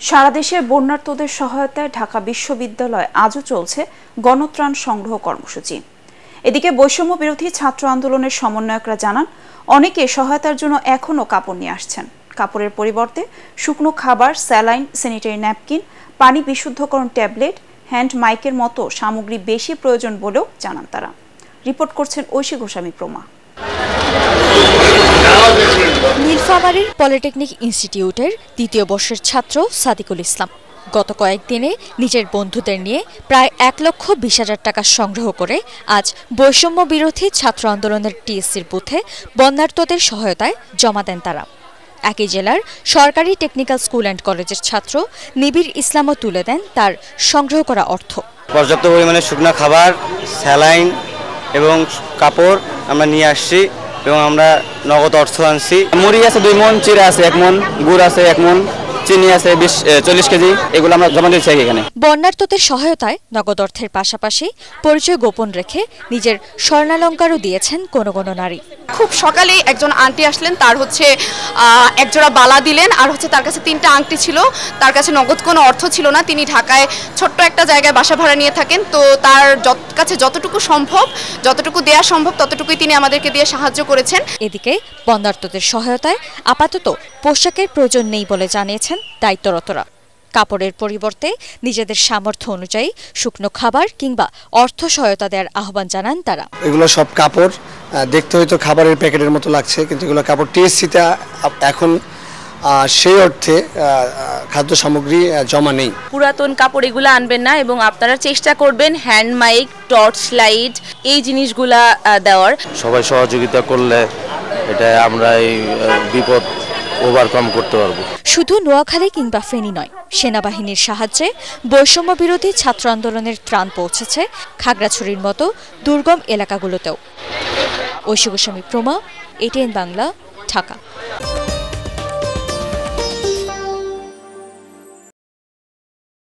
সারা দেশের বন্যার্তদের সহায়তায় ঢাকা বিশ্ববিদ্যালয়ে আজও চলছে গণত্রাণ সংগ্রহ কর্মসূচি। এদিকে বৈষম্য বিরোধী ছাত্র আন্দোলনের সমন্বয়করা জানান, অনেকে সহায়তার জন্য এখনও কাপড় নিয়ে আসছেন। কাপড়ের পরিবর্তে শুকনো খাবার, স্যালাইন, স্যানিটারি ন্যাপকিন, পানি বিশুদ্ধকরণ ট্যাবলেট, হ্যান্ড মাইকের মতো সামগ্রী বেশি প্রয়োজন বলেও জানান তারা। রিপোর্ট করছেন ঐশী গোস্বামী প্রমা। নীলফামারীর পলিটেকনিক ইনস্টিটিউটের দ্বিতীয় বর্ষের ছাত্র সাদিকুল ইসলাম গত কয়েকদিনে নিজের বন্ধুদের নিয়ে প্রায় ১,২০,০০০ টাকা সংগ্রহ করে আজ বৈষম্য বিরোধী ছাত্র আন্দোলনের টিএসসির বুথে বন্যার্তদের সহায়তায় জমা দেন তারা। একই জেলার সরকারি টেকনিক্যাল স্কুল অ্যান্ড কলেজের ছাত্র নিবির ইসলামও তুলে দেন তার সংগ্রহ করা অর্থ। পর্যাপ্ত পরিমাণে শুকনো খাবার, স্যালাইন এবং কাপড় আমরা নিয়ে আসছি এবং আমরা নগদ অর্থ আনছি। মুড়ি আছে 2 মণ, চিড়া আছে 1 মণ, গুড় আছে 1 মণ, চিনি আছে 40 কেজি, এগুলো আমরা জমা দিচ্ছি এখানে। বন্যার্তদের সহায়তায় নগদ অর্থের পাশাপাশি পরিচয় গোপন রেখে নিজের স্বর্ণালঙ্কারও দিয়েছেন কোনো কোনো নারী। খুব সকালেই একজন আন্টি আসলেন, তার একজোড়া বালা দিলেন, আর তার কাছে 3টা আংটি ছিল। তার কাছে নগদ কোনো অর্থ ছিল না। তিনি ঢাকায় ছোট্ট একটা জায়গায় বাসা ভাড়া নিয়ে থাকেন। তো তার কাছে যতটুকু সম্ভব, যতটুকু দেয়া সম্ভব ততটুকুই তিনি আমাদেরকে দিয়ে সাহায্য করেছেন। এদিকে বন্যার্তদের সহায়তায় আপাতত পোশাকের প্রয়োজন নেই বলে জানিয়েছেন দায়িত্বরতরা। কাপড়ের পরিবর্তে নিজেদের সামর্থ্য অনুযায়ী শুকনো খাবার কিংবা অর্থ সহায়তা দেওয়ার আহ্বান জানান তারা। এগুলো সব কাপড়, দেখতে হয়তো খাবারের প্যাকেটের মতো লাগছে, কিন্তু এগুলো কাপড়। টিএসসিতে এখন সেই অর্থে খাদ্য সামগ্রী জমা নেই। পুরাতন কাপড় এগুলো আনবেন না এবং আপনারা চেষ্টা করবেন হ্যান্ড মাইক, টর্চ লাইট এই জিনিসগুলা দেওয়ার। সবাই সহযোগিতা করলে এটা আমরা এই বিপদ ওভারকাম করতে পারবো। শুধু নোয়াখালী কিংবা ফেনী নয়, সেনাবাহিনীর সাহায্যে বৈষম্য বিরোধী ছাত্র আন্দোলনের ত্রাণ পৌঁছেছে খাগড়াছড়ির মতো দুর্গম এলাকাগুলোতেও। ঐশী গোস্বামী প্রমা, এটিএন বাংলা, ঢাকা।